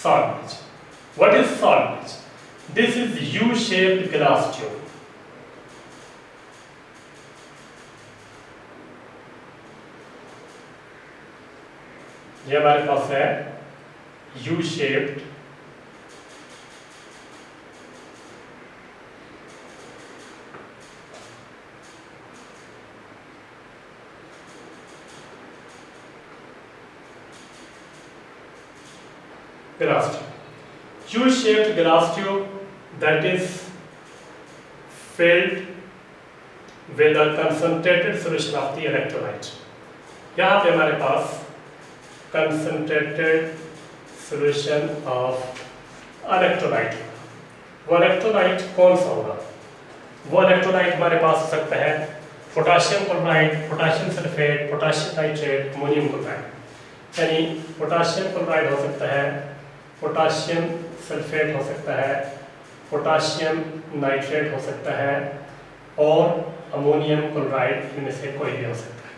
salt bridge. What is salt bridge? This is U-shaped glass tube. ये हमारे पास है U-shaped glass tube. U-shaped glass tube that is filled with a concentrated solution of the electrolyte. यहाँ पे हमारे पास concentrated solution of electrolyte. वो electrolyte कौन सा होगा? वो electrolyte हमारे पास हो सकता है potassium chloride, potassium sulphate, potassium nitrate, ammonium chloride. यानी पोटाशियम क्लोराइड हो सकता है, पोटाशियम सल्फेट हो सकता है, पोटाशियम नाइट्रेट हो सकता है और अमोनियम क्लोराइड इनमें से कोई भी हो सकता है।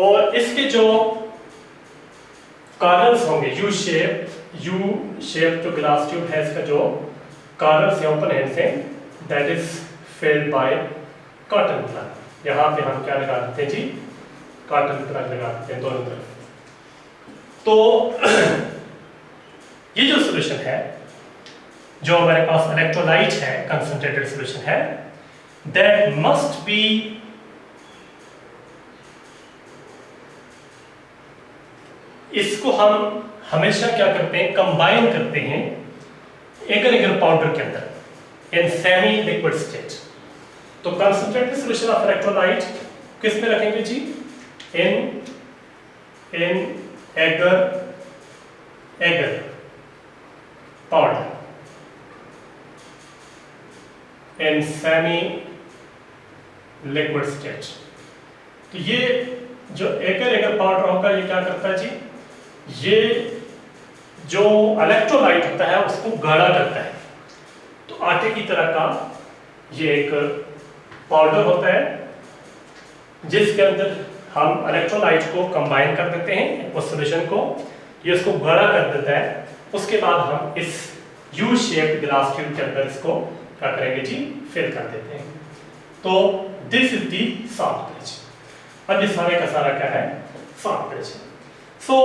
और इसके जो कॉर्नर्स होंगे यू शेप जो ग्लास ट्यूब है, इसका जो कॉर्नर्स है ओपन एंड से, that is filled by cotton plug. यहाँ पे हम क्या लगा देते हैं जी? कॉटन प्लग लगा देते हैं दोनों तरफ। तो ये जो सॉल्यूशन है, जो हमारे पास इलेक्ट्रोलाइट है, कंसंट्रेटेड सॉल्यूशन है, दैट मस्ट बी इसको हम हमेशा क्या करते हैं? कंबाइन करते हैं एगर पाउडर के अंदर इन सेमी लिक्विड स्टेट। तो कंसंट्रेटेड सॉल्यूशन ऑफ इलेक्ट्रोलाइट किस में रखेंगे जी? In agar powder in semi liquid state. तो ये जो एगर पाउडर होगा, ये क्या करता है जी? ये जो इलेक्ट्रोलाइट होता है उसको गाढ़ा करता है। तो आटे की तरह का ये एक पाउडर होता है जिसके अंदर हम इलेक्ट्रोलाइट को कंबाइन कर देते हैं, उस सॉल्यूशन को, ये उसको गाढ़ा कर देता है। उसके बाद हम इस यू शेप्ड ग्लास ट्यूब के अंदर इसको क्या करेंगे जी? फिल कर देते हैं। तो this is the salt bridge. अब ये सारे का सारा क्या है? Salt bridge. सो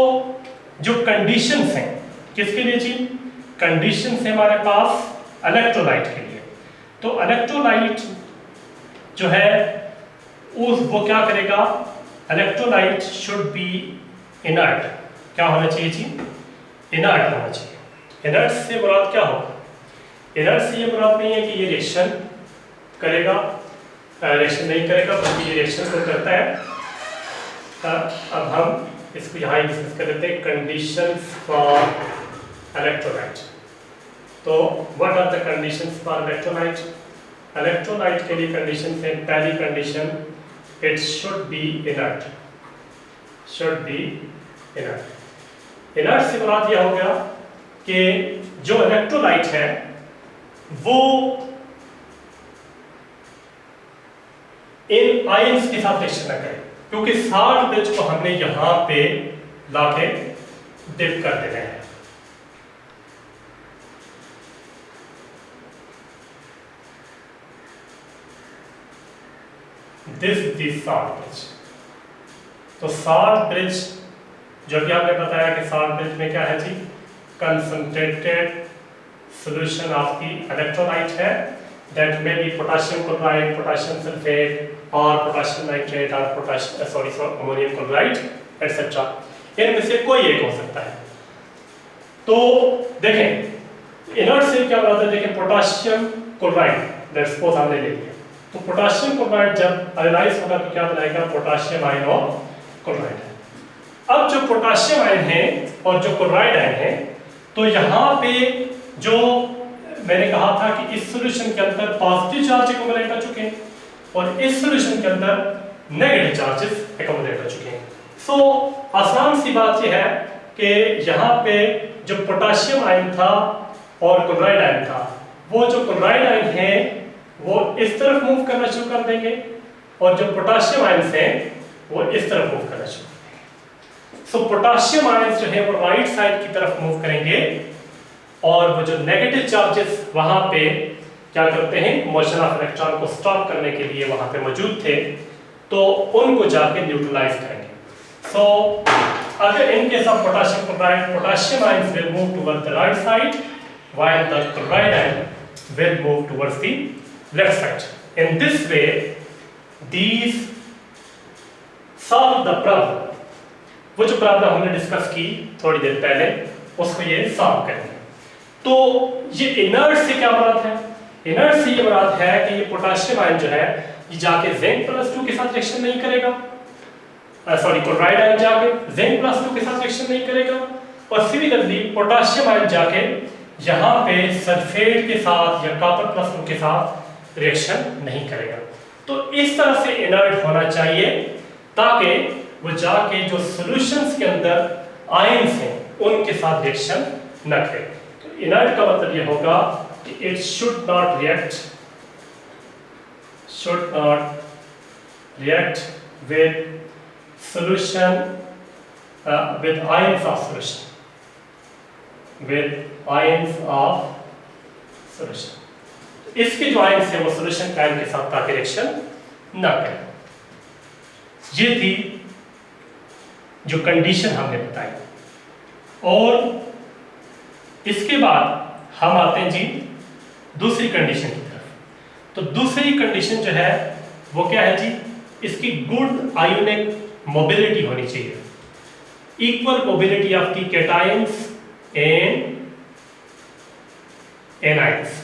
जो कंडीशंस हैं किसके लिए जी? कंडीशंस है हमारे पास इलेक्ट्रोलाइट के लिए। तो इलेक्ट्रोलाइट जो है वो क्या करेगा? Electrolyte should be inert. क्या होना चाहिए जी? इनर्ट होना चाहिए। इनर्ट से मुराद क्या होगा? इनर्ट से ये मुराद नहीं है कि ये रिएक्शन करेगा, रिएक्शन नहीं करेगा, बल्कि ये रिएक्शन को करता है। अब हम इसको यहाँ ही डिस्कस कर लेते हैं, कंडीशंस फॉर इलेक्ट्रोलाइट। तो what are the conditions for electrolyte? Electrolyte के लिए कंडीशन है, पहली condition, it should be inert. Should be inert. Inert से मुराद यह हो गया कि जो इलेक्ट्रोलाइट है वो इन आयंस के साथ रिएक्शन न करे, क्योंकि सॉल्ट ब्रिज को हमने यहां पे लाके डिप कर देना है। This is the salt bridge. तो सॉल्ट ब्रिज जो कि आपने बताया कि सॉल्ट ब्रिज में क्या है जी? Concentrated solution of the electrolyte है, that may be potassium chloride, potassium sulphate और पोटाशियम नाइट्रेट और अमोनियम क्लोराइड एटसेट्रा। इनमें से कोई एक हो सकता है। तो देखें इनर्ट से क्या होता है? देखें पोटाशियम क्लोराइड, लेट्स सपोज हमने ले लिया, तो पोटाशियम क्लोराइड जब आयनाइज होगा तो क्या बनाएगा? पोटाशियम आयन और क्लोराइड है। अब जो पोटाशियम आयन है और जो क्लोराइड आयन है, तो यहाँ पे जो मैंने कहा था कि इस सॉल्यूशन के अंदर पॉजिटिव चार्ज एक्युमुलेट हो चुके हैं और इस सॉल्यूशन के अंदर नेगेटिव चार्जेस एक्युमुलेट हो चुके हैं। सो आसान सी बात यह है कि यहाँ पे जो पोटाशियम आयन था और क्लोराइड आयन था, वो जो क्लोराइड आयन है वो इस तरफ मूव करना शुरू कर देंगे और जो पोटाशियम आयन हैं वो इस तरफ मूव करना शुरू कर देंगे। सो पोटाशियम आयंस जो है वो राइट साइड की तरफ मूव करेंगे और वो जो नेगेटिव चार्जेस वहां पे क्या करते हैं, मोशन ऑफ इलेक्ट्रॉन को स्टॉप करने के लिए वहां पे मौजूद थे, तो उनको जाके न्यूट्रलाइज करेंगे. सो अगर इन case of potassium chloride, potassium ions will move toward the right side while the chloride ion will move towards the left side. In this way, these solve the problem. वो जो प्रॉब्लम हमने discuss की थोड़ी देर पहले, उसको ये solve करेंगे. तो ये इनर्ट से क्या मुराद है? इनर्ट से ये मुराद है कि ये पोटाशियम आयन जो है ये जाके जिंक +2 के साथ रिएक्शन नहीं करेगा, सॉरी क्लोराइड आयन जाके जिंक +2 के साथ रिएक्शन नहीं करेगा, और सिमिलरली पोटाशियम आयन जाके यहाँ पे सल्फेट के साथ या कॉपर +2 के साथ रिएक्शन नहीं करेगा. तो इस तरह से इनर्ट होना चाहिए ताकि वो जाके जो सॉल्यूशंस के अंदर आयंस हैं उनके साथ रिएक्शन न करे. तो इनर्ट का मतलब ये होगा कि it should not react with solution with ions of solution. इसके जो आयंस है वो सॉल्यूशन आयन के साथ ताकि रिएक्शन ना करें. ये थी जो कंडीशन हमने बताई. और इसके बाद हम आते हैं जी दूसरी कंडीशन की तरफ. तो दूसरी कंडीशन जो है वो क्या है जी, इसकी गुड आयोनिक मोबिलिटी होनी चाहिए, equal mobility of the cations and anions.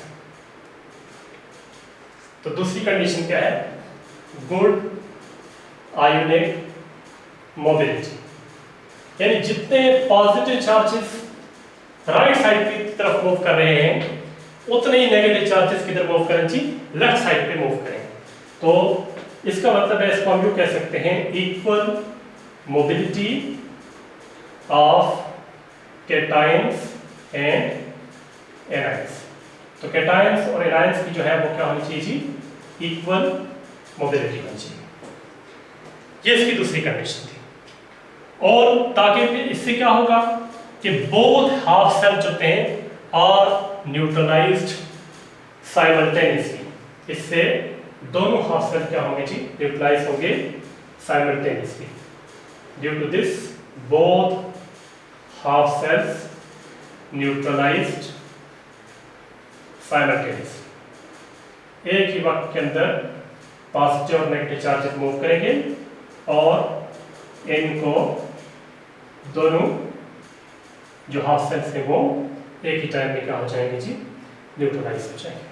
तो दूसरी कंडीशन क्या है, गुड आयोनिक मोबिलिटी, यानी जितने पॉजिटिव चार्जेस राइट साइड की तरफ मूव कर रहे हैं उतने ही नेगेटिव चार्जेस किधर मूव करें जी, लेफ्ट साइड पे मूव करें. तो इसका मतलब है, इसको हम यूं कह सकते हैं, equal mobility of cations and anions. तो कैटायंस और एनायंस की जो है वो क्या होनी चाहिए जी, इक्वल मोबिलिटी होनी चाहिए. ये इसकी दूसरी कंडीशन थी. और ताकि इससे क्या होगा कि बोथ हाफ सेल्स होते हैं और न्यूट्रलाइज्ड साइमल्टेनियसली. इससे दोनों हाफ सेल क्या होंगे जी, न्यूट्रलाइज होंगे simultaneously. Due to this both half cells neutralized simultaneously. एक ही वक्त के अंदर पॉजिटिव और नेगेटिव चार्जेस मूव करेंगे और इनको दोनों जो हाफ सेल्स हैं वो एक ही टाइम में क्या हो जाएंगे जी, न्यूट्रलाइज हो जाएंगे.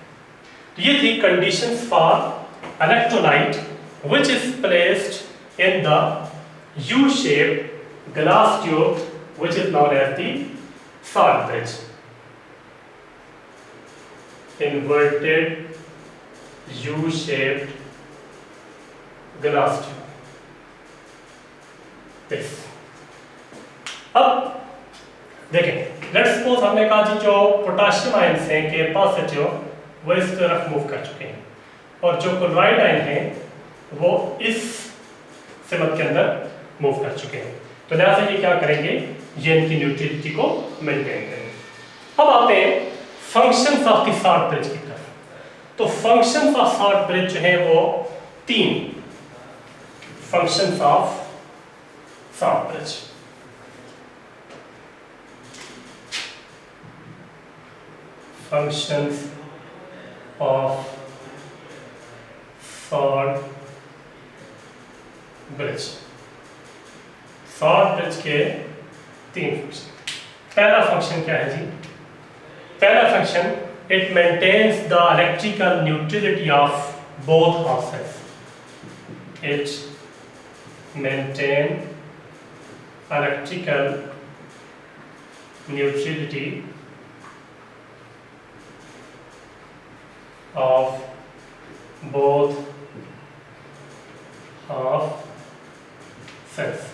तो ये थी conditions for electrolyte which is placed in the U shape glass tube which is known as the salt bridge. Inverted U-shaped glass tube. This. अब देखें, लेट्स सपोज हमने कहा जी जो पोटाशियम आयंस हैं के पॉजिटिव वो इस तरफ मूव कर चुके हैं और जो क्लोराइड आयन हैं वो इस सिमत के अंदर मूव कर चुके हैं. तो लिहाजा ये क्या करेंगे, ये इनकी न्यूट्रलिटी को मेंटेन करेंगे. अब आते हैं functions of the salt bridge की तरफ. तो फंक्शंस ऑफ सॉल्ट ब्रिज जो है वो तीन functions of salt bridge. Functions of salt bridge. Salt bridge के तीन फंक्शन. पहला फंक्शन क्या है जी, पहला function, it maintains the electrical neutrality of both half cells. It maintains electrical neutrality of both half cells.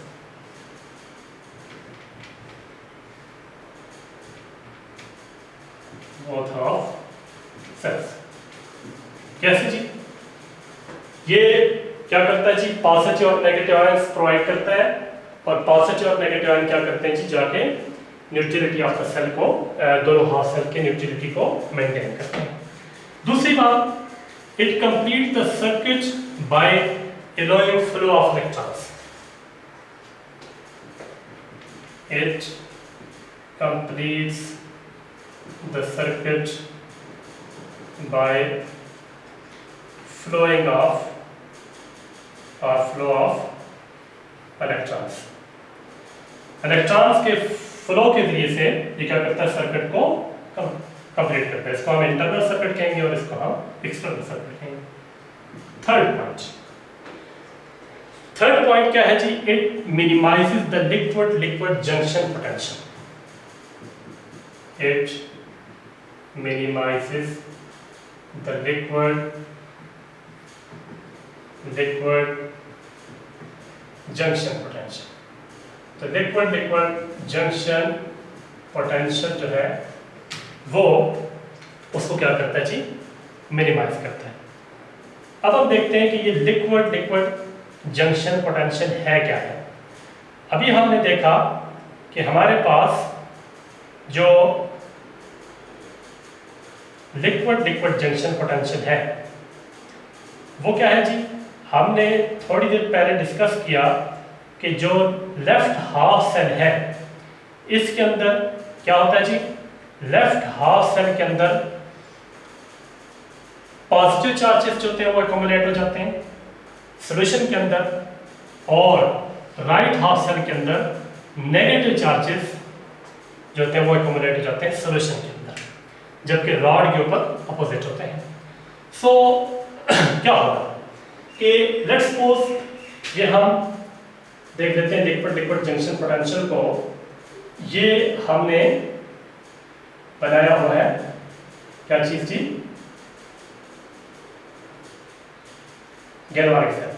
Both half cells. कैसे जी, ये क्या करता है जी, पॉजिटिव और नेगेटिव आयंस प्रोवाइड करता है और पॉजिटिव और नेगेटिव आयन क्या करते हैं जी, जाके न्यूट्रलिटी ऑफ द सेल को, दोनों हाफ सेल के न्यूट्रलिटी को मेंटेन करते हैं। दूसरी बात, it complete the circuit by allowing flow of electrons. It completes the circuit by flowing of or flow of electrons. Electrons के फ्लो के जरिए से ये क्या करता है, सर्किट को कंप्लीट करता है। इसको हम इंटरनल सर्किट कहेंगे और इसको हम एक्सटर्नल सर्किट कहेंगे। थर्ड पॉइंट क्या है जी, it minimises the liquid junction potential. It minimises the liquid junction potential. तो लिक्विड जंक्शन पोटेंशियल जो है वो उसको क्या करता है जी, मिनिमाइज करता है। अब हम देखते हैं कि ये लिक्विड जंक्शन पोटेंशियल है क्या है। अभी हमने देखा कि हमारे पास जो लिक्विड जंक्शन पोटेंशियल है वो क्या है जी, हमने थोड़ी देर पहले डिस्कस किया कि जो लेफ्ट हाफ सेल है इसके अंदर क्या होता है जी, लेफ्ट हाफ सेल के अंदर पॉजिटिव चार्जेस जो होते हैं वो एक्युमुलेट हो जाते हैं सॉल्यूशन के अंदर, और राइट हाफ सेल के अंदर नेगेटिव चार्जेस जो होते हैं वो एक्युमुलेट हो जाते हैं सॉल्यूशन के अंदर, जबकि रॉड के ऊपर अपोजिट होते हैं। सो क्या होगा कि लेट्स सपोज ये हम देख लेते हैं लिक्विड जंक्शन पोटेंशियल को, ये हमने बनाया हुआ है क्या चीज जी, गैल्वेनिक सेल।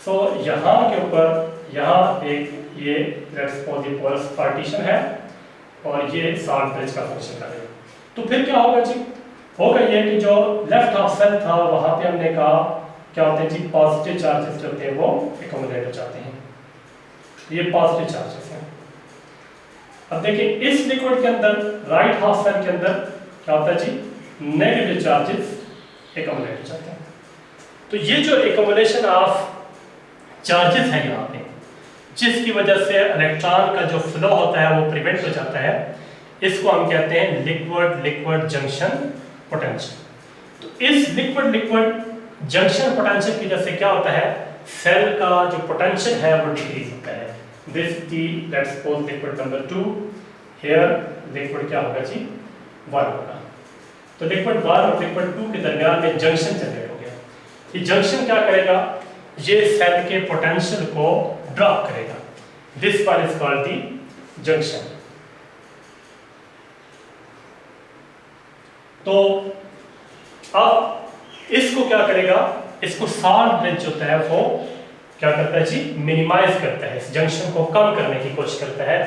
सो यहाँ के ऊपर यहाँ एक ये लेट्स सपोज ये पोरस पार्टीशन है और ये सॉल्ट ब्रिज का फंक्शन करेगा। तो फिर क्या होगा जी, होगा ये कि जो लेफ्ट हाफ सेल था वहाँ पे हमने कहा क्या होते हैं जी, पॉजिटिव चार्जेस जो होते हैं वो एक्युमुलेट हो जाते हैं, ये पॉजिटिव चार्जेस हैं। अब देखिए इस लिक्विड के अंदर राइट हाफ सेल के अंदर क्या होता है जी, नेगेटिव चार्जेस एक्युमुलेट हो जाते हैं। तो ये जो एक्युमुलेशन ऑफ चार्जेस है यहाँ पे, जिसकी वजह से इलेक्ट्रॉन का जो फ्लो होता है वो प्रिवेंट हो जाता है, इसको हम कहते हैं लिक्विड जंक्शन पोटेंशियल। तो इस लिक्विड जंक्शन पोटेंशियल की वजह से क्या होता है, सेल का जो पोटेंशियल है वो डिक्रीज होता है। This the let's suppose liquid number 2, here liquid क्या होगा जी, 1 होगा। तो लिक्विड 1 और लिक्विड 2 के दरमियान में जंक्शन जनरेट हो गया। ये जंक्शन क्या करेगा, ये सेल के पोटेंशियल को ड्रॉप करेगा। This one is called the junction. तो अब इसको क्या करेगा, इसको सॉल्ट ब्रिज होता है वो क्या करता है जी, मिनिमाइज करता है, इस जंक्शन को कम करने की कोशिश करता है।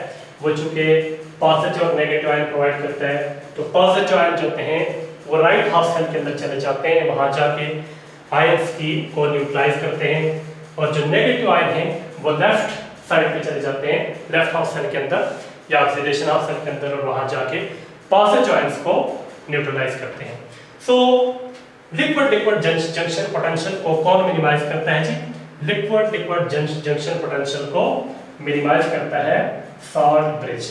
वो चूंकि पॉजिटिव और नेगेटिव आयन प्रोवाइड करता है, तो पॉजिटिव आयन जो होते हैं वो राइट हाफ सेल के अंदर चले जाते हैं, वहां जाके आयंस की को न्यूट्रलाइज करते हैं, और जो नेगेटिव आयन हैं वो लेफ्ट साइड पे चले जाते हैं, लेफ्ट हाफ सेल के अंदर या ऑक्सीडेशन हाफ सेल के अंदर, और वहां जाके पॉजिटिव आयंस को न्यूट्रलाइज करते हैं। सो लिक्विड जंक्शन पोटेंशियल को कौन मिनिमाइज करता है जी, लिक्विड जंक्शन पोटेंशियल को मिनिमाइज करता है सॉल्ट ब्रिज।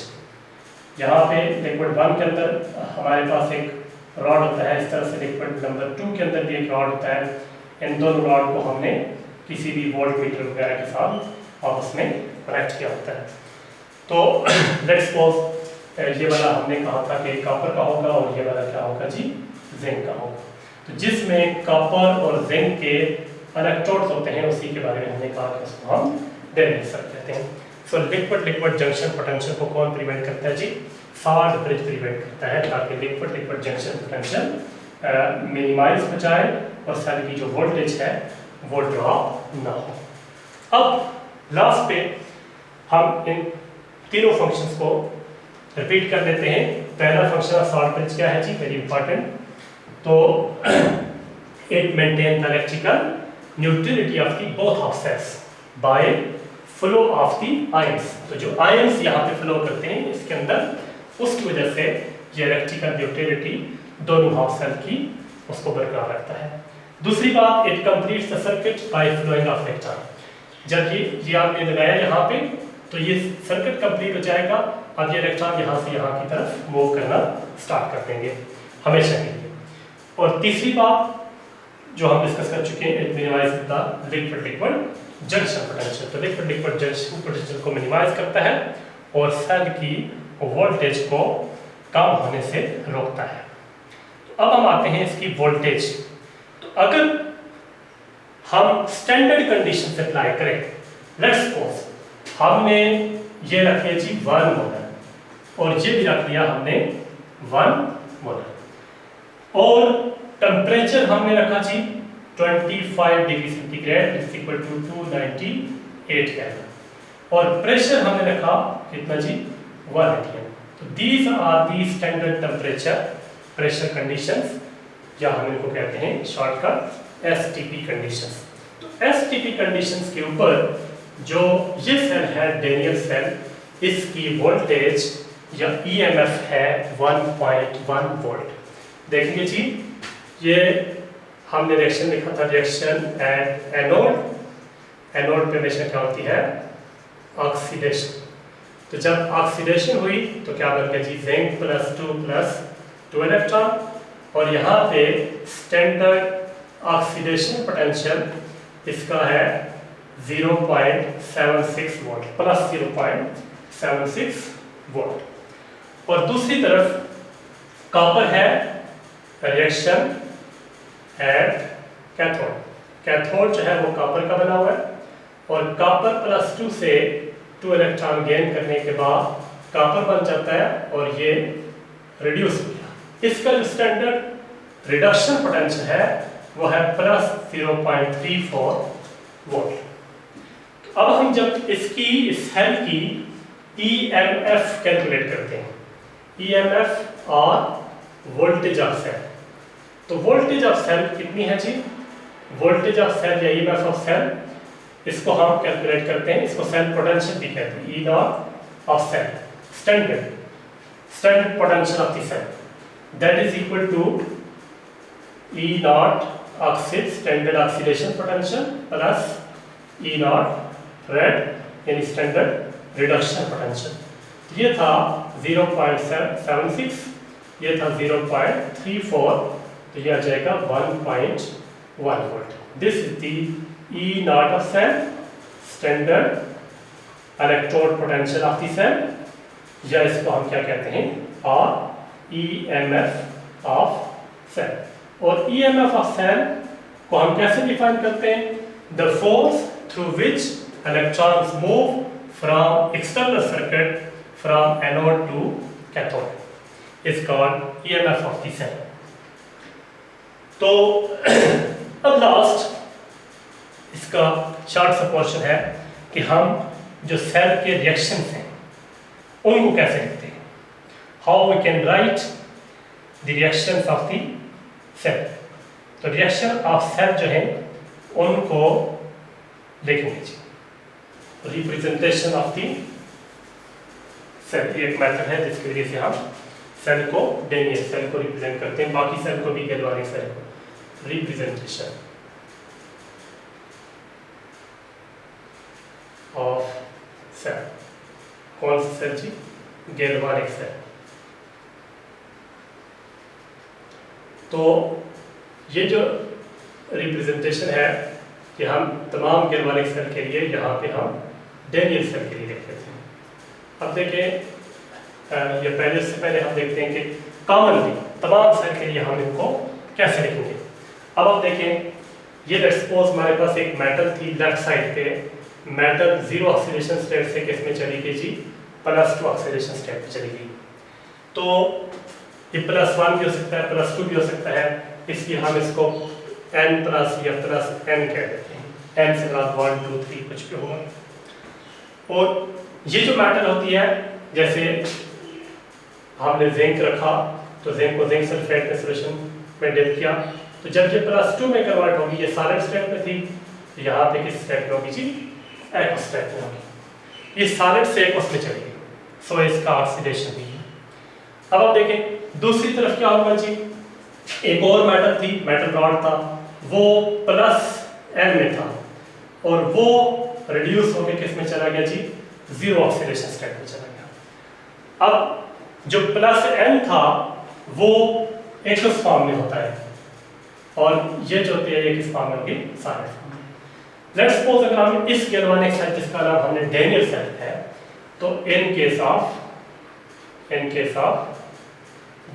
यहाँ पे लिक्विड 1 के अंदर हमारे पास एक रॉड होता है, इस तरह से लिक्विड नंबर 2 के अंदर भी एक रॉड होता है। इन दोनों रॉड को हमने किसी भी वोल्ट मीटर वगैरह के साथ आपस में कनेक्ट किया होता है। तो लेट्स सपोज ये वाला हमने कहा था कि कॉपर का होगा और ये वाला क्या होगा जी, जिंक का होगा। तो जिसमें कॉपर और जिंक के इलेक्ट्रोड्स होते हैं उसी के बारे में हमने कहा कि उसको हम डेरिवेशन कहते हैं। सो लिक्विड जंक्शन पोटेंशियल को कौन प्रिवेंट करता है जी, सॉल्ट ब्रिज प्रिवेंट करता है, ताकि लिक्विड जंक्शन पोटेंशियल मिनिमाइज हो जाए और सेल की जो वोल्टेज है वो ड्रॉप ना हो। अब लास्ट पे हम इन तीनों फंक्शंस को रिपीट कर लेते हैं। पहला फंक्शन ऑफ सॉल्ट ब्रिज क्या है जी, वेरी इंपॉर्टेंट। तो it maintain the electrical neutrality of the both half cells by flow of the ions. तो जो आयंस यहाँ पे फ्लो करते हैं इसके अंदर, उसकी वजह से ये इलेक्ट्रिकल ड्यूटिलिटी दोनों हाफ सेल की उसको बरकरार रखता है। दूसरी बात, it completes the circuit by flowing of electron. जब ये आपने लगाया यहाँ पे तो ये सर्किट कंप्लीट हो जाएगा। अब ये इलेक्ट्रॉन यहाँ से यहाँ की तरफ मूव करना स्टार्ट कर देंगे हमेशा के लिए। और तीसरी बात जो हम डिस्कस कर चुके हैं, it minimise the liquid liquid junction potential. तो लिक्विड लिक्विड जंक्शन पोटेंशियल को मिनिमाइज करता है और सेल की वोल्टेज को कम होने से रोकता है। तो अब हम आते हैं इसकी वोल्टेज। तो अगर हम स्टैंडर्ड कंडीशन से अप्लाई करें, लेट्स सपोज हमने ये रख लिया जी 1 मोलर और ये भी रख लिया हमने 1 मोलर और टेम्परेचर हमने रखा जी 25 degree centigrade is equal to 298 kelvin और प्रेशर हमने रखा कितना जी 1 atm। तो these are the standard temperature pressure conditions, या हम इनको कहते हैं शॉर्टकट एसटीपी कंडीशंस। तो एसटीपी कंडीशंस के ऊपर जो ये सेल है डेनियल सेल, इसकी वोल्टेज या ईएमएफ है 1.1 वोल्ट। देखेंगे जी, ये हमने रिएक्शन लिखा था, रिएक्शन एट एनोड। एनोड पे हमेशा क्या होती है, ऑक्सीडेशन। तो जब ऑक्सीडेशन हुई तो क्या बन गया जी, जिंक +2 इलेक्ट्रॉन और यहाँ पे स्टैंडर्ड ऑक्सीडेशन पोटेंशियल इसका है 0.76 वोल्ट, प्लस 0.76 वोल्ट। और दूसरी तरफ कॉपर है, रिएक्शन एट कैथोड। कैथोड जो है वो कॉपर का बना हुआ है और कॉपर +2 से 2 इलेक्ट्रॉन गेन करने के बाद कॉपर बन जाता है और ये रिड्यूस हो गया। इसका जो स्टैंडर्ड रिडक्शन पोटेंशियल है वो है +0.34 वोल्ट। अब हम जब इसकी सेल की ईएमएफ कैलकुलेट करते हैं, ईएमएफ और वोल्टेज ऑफ सेल, तो वोल्टेज ऑफ सेल कितनी है जी, वोल्टेज ऑफ सेल या ईएमएफ ऑफ सेल, इसको हम कैलकुलेट करते हैं, इसको सेल पोटेंशियल भी कहते हैं, E naught of cell, standard potential of the cell, that is equal to E naught oxide standard oxidation potential plus E naught red यानी स्टैंडर्ड रिडक्शन पोटेंशियल। ये था 0.76, ये था 0.34, तो ये आ जाएगा 1.1 volt. This is the E naught of cell, standard electrode potential of the cell, या इसको हम क्या कहते हैं, और ईएमएफ ऑफ सेल। और ईएमएफ ऑफ सेल को हम कैसे डिफाइन करते हैं, the force through which electrons move from external circuit from anode to cathode is called EMF of the cell। तो अब लास्ट इसका शॉर्ट सा पोर्शन है कि हम जो सेल के रिएक्शंस हैं उनको कैसे लिखते हैं, how we can write the reactions of the cell. तो रिएक्शन ऑफ सेल जो है उनको लिखेंगे जी, रिप्रेजेंटेशन ऑफ दी सेल एक मेथड है जिसके वजह से हम सेल को डेनियल सेल को रिप्रेजेंट करते हैं, बाकी सेल को भी गैल्वानिक सेल को। रिप्रेजेंटेशन ऑफ सेल, कौन सा सेल जी, गैल्वानिक सेल। तो ये जो रिप्रेजेंटेशन है कि हम तमाम गैल्वानिक सेल के लिए यहाँ पे हम डेनियल सेल के लिए लिख लेते हैं। अब देखें, ये पहले से पहले हम देखते हैं कि कॉमनली तमाम सेल के लिए हम इनको कैसे लिखेंगे। अब आप देखें, ये लेट्स सपोज हमारे पास एक मेटल थी, लेफ्ट साइड पे मेटल 0 ऑक्सीडेशन स्टेट से किसमें चली गई जी, +2 ऑक्सीडेशन स्टेट पे चली गई। तो ये +1 भी हो सकता है, +2 भी हो सकता है, इसलिए हम इसको n प्लस या प्लस n कह देते हैं, n से बाद 1 2 3 कुछ भी होगा। और ये जो मेटल होती है, जैसे हमने जिंक रखा तो जिंक को जिंक सल्फेट में सोल्यूशन में डिप किया, तो जब ये +2 में कन्वर्ट होगी, ये सॉलिड स्टेट में थी, तो यहाँ पे किस स्टेट में होगी जी, एक्वस स्टेट में होगी। ये सॉलिड से एक्वस में चलेगी, सो इसका ऑक्सीडेशन भी है। अब आप देखें दूसरी तरफ क्या होगा जी, एक और मेटल थी, मेटल रॉड था, वो +N में था और वो रिड्यूस होकर किस में चला गया जी, जीरो ऑक्सीडेशन स्टेट में चला गया। अब जो +N था वो एक्वस फॉर्म में होता है और ये जो होती है ये किस फॉर्म में होगी, सॉलिड फॉर्म में। लेट्स सपोज अगर हम इस गैल्वेनिक सेल जिसका नाम हमने डैनियल सेल है, तो in case of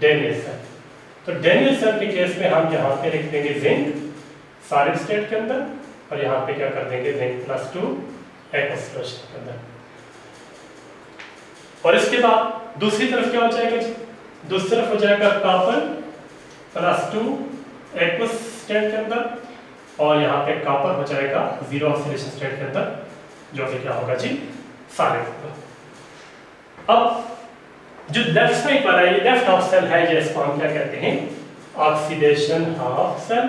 Daniell cell, तो डैनियल सेल के केस में हम यहाँ पे लिख देंगे जिंक सॉलिड स्टेट के अंदर और यहाँ पे क्या कर देंगे जिंक +2 एक्वस सोल्यूशन के अंदर। और इसके बाद दूसरी तरफ क्या हो जाएगा जी, दूसरी तरफ हो जाएगा कॉपर +2 एक्वस स्टेट के अंदर और यहाँ पे कॉपर हो जाएगा जीरो ऑक्सीडेशन स्टेट के अंदर, जो कि क्या होगा जी, सॉलिड होगा। अब जो लेफ्ट साइड वाला ये लेफ्ट हाफ सेल है, ये इसको हम क्या कहते हैं, ऑक्सीडेशन हाफ सेल,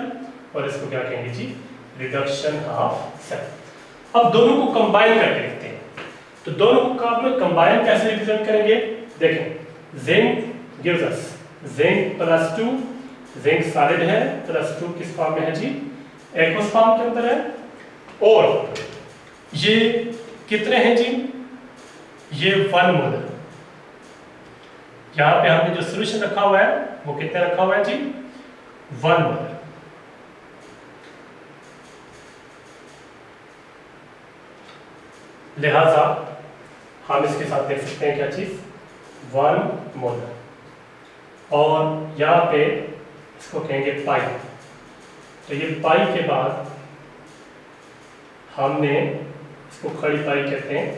और इसको क्या कहेंगे जी, रिडक्शन हाफ सेल। अब दोनों को कंबाइन करके लिखते हैं, तो दोनों को आप लोग कंबाइन कैसे रिप्रेजेंट करेंगे, देखें zinc gives us zinc +2, zinc solid है, +2 किस फॉर्म में है जी, एक्वस फॉर्म के अंदर है, और ये कितने हैं जी, ये 1 मोल। यहाँ पे हमने जो सॉल्यूशन रखा हुआ है वो कितने रखा हुआ है जी, 1 मोल। लिहाजा हम इसके साथ देख सकते हैं क्या चीज, 1 मोल, और यहाँ पे इसको कहेंगे पाई। तो ये पाई के बाद हमने इसको खड़ी पाई कहते हैं।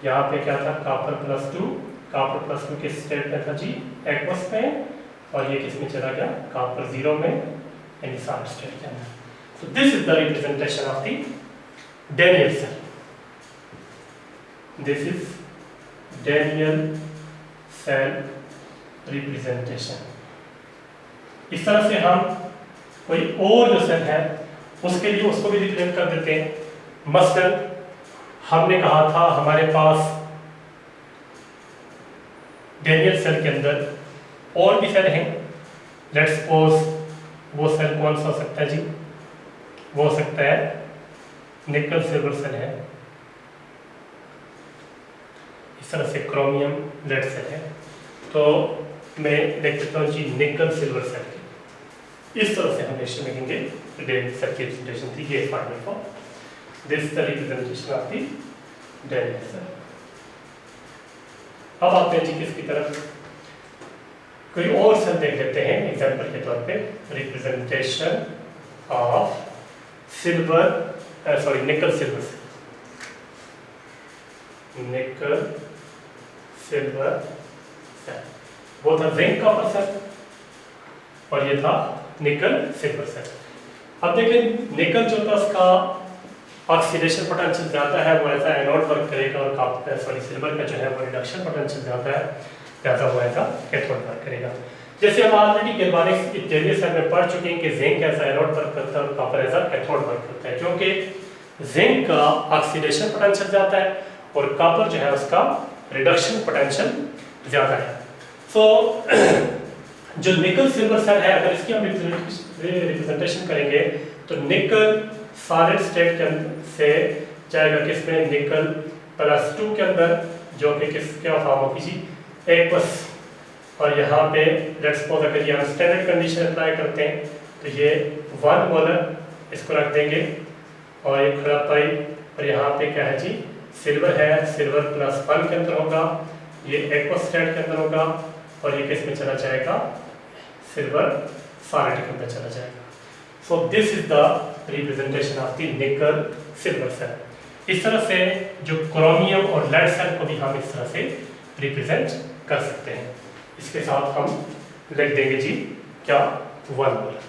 यहाँ पे क्या था, कॉपर +2, कॉपर +2 किस स्टेट में था जी, एक्वस में, और ये किस में चला गया, कॉपर 0 में, यानी सॉलिड स्टेट के अंदर। So this is the representation of the Daniell cell. This is Daniell cell representation. इस तरह से हम कोई और जो सेल है उसके लिए उसको भी रिप्रेजेंट कर देते हैं। मसलन हमने कहा था हमारे पास डैनियल सेल के अंदर और भी सेल हैं। लेट्स सपोज वो सेल कौन सा हो सकता है जी, वो हो सकता है निकल सिल्वर सेल है, इस तरह से क्रोमियम लेड सेल है, तो मैं देख सकता हूँ जी निकल सिल्वर सेल की। इस तरह से हम रेशियो लिखेंगे, डैनियल सेल की रिप्रेजेंटेशन थी ये final form. This is the representation of the Daniell cell. अब आते हैं जी किसकी तरफ, कोई और सेल देख लेते हैं एग्जांपल के तौर पे। रिप्रेजेंटेशन ऑफ सिल्वर निकल सिल्वर सेल, निकल सिल्वर सेल, वो था जिंक कॉपर सेल और ये था निकल सिल्वर सेल। अब देखें निकल जो था उसका ऑक्सीडेशन पोटेंशियल ज्यादा है, वो ऐसा एनोड वर्क करेगा, और कॉपर सिल्वर का जो है वो रिडक्शन पोटेंशियल ज्यादा वो ऐसा कैथोड वर्क करेगा। जैसे हम ऑलरेडी गैल्वेनिक डैनियल सेल में पढ़ चुके हैं कि जिंक ऐसा एनोड वर्क करता है और कॉपर ऐसा कैथोड वर्क करता है, क्योंकि जिंक का ऑक्सीडेशन पोटेंशियल ज्यादा है और कॉपर जो है उसका रिडक्शन पोटेंशियल ज्यादा है। सो जो निकल सिल्वर सेल है, अगर इसकी हम रिप्रेजेंटेशन करेंगे तो निकल सॉलिड स्टेट के अंदर से जाएगा किसमें, निकल +2 के अंदर, जो कि किस क्या फॉर्म होगी जी, एक्वस। और यहाँ पे लेट्स सपोज अगर ये हम स्टैंडर्ड कंडीशन अप्लाई करते हैं तो ये 1 मोलर इसको रख देंगे और ये खड़ा पाई, और यहाँ पे क्या है जी, सिल्वर है, सिल्वर +1 के अंदर होगा, ये एक्वस स्टेट के अंदर होगा, और ये किस में चला जाएगा, सिल्वर सॉलिड के अंदर चला जाएगा। सो this is the representation of the निकल सिल्वर सेल। इस तरह से जो क्रोमियम और लेड सेल को भी हम इस तरह से रिप्रेजेंट कर सकते हैं। इसके साथ हम लिख देंगे जी क्या, 1 मोलर,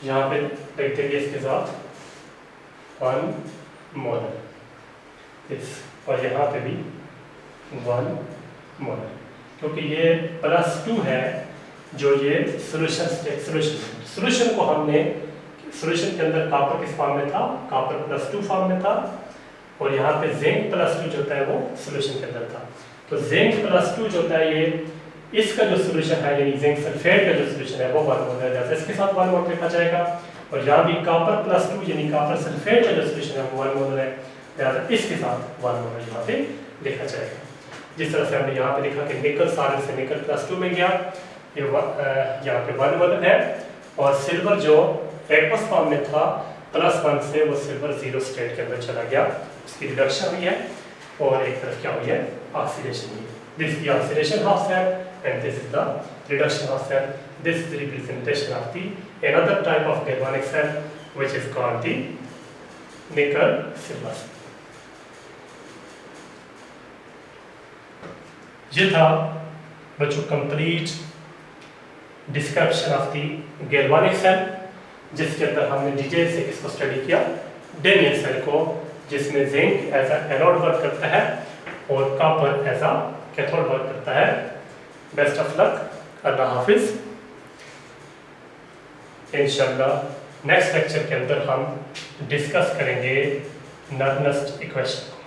यहाँ पे लिख देंगे इसके साथ 1 मोलर इस, और यहाँ पे भी 1 मोलर, क्योंकि ये +2 है जो ये सॉल्यूशन को हमने, सॉल्यूशन के अंदर कॉपर किस फॉर्म में था, कॉपर +2 फॉर्म में था, और यहाँ पे जिंक +2 जो होता है वो सोल्यूशन के अंदर था। तो जिंक +2 जो होता है ये इसका जो सोल्यूशन है यानी जिंक सल्फेट का जो सोल्यूशन है वो 1 मोल है, जैसे इसके साथ 1 मोल लिखा जाएगा। और यहाँ भी कॉपर +2 यानी कॉपर सल्फेट का जो सोल्यूशन है वो 1 मोल है, लिहाजा इसके साथ 1 मोल यहाँ पे लिखा जाएगा। जिस तरह से हमने यहाँ पे लिखा कि निकल सारे से निकल +2 में गया, ये यहाँ पे 1 मोल है। और सिल्वर जो एक्वस फॉर्म में था +1 से वो सिल्वर 0 स्टेट के अंदर चला गया, उसकी रिडक्शन हुई है। और एक तरफ क्या हुई है, ऑक्सीडेशन हुई है। This is the oxidation half cell and this is the reduction half cell. This is the representation of the another type of galvanic cell which is called the nickel silver cell. ये था बच्चों complete description of the galvanic cell, जिसके अंदर हमने detail से इसको study किया। Daniel cell को, जिसमें zinc as a anode work करता है और copper as a cathode work करता है। बेस्ट ऑफ लक, अल्लाह हाफिज। इंशाल्लाह नेक्स्ट लेक्चर के अंदर हम डिस्कस करेंगे नर्वस इक्वेशन।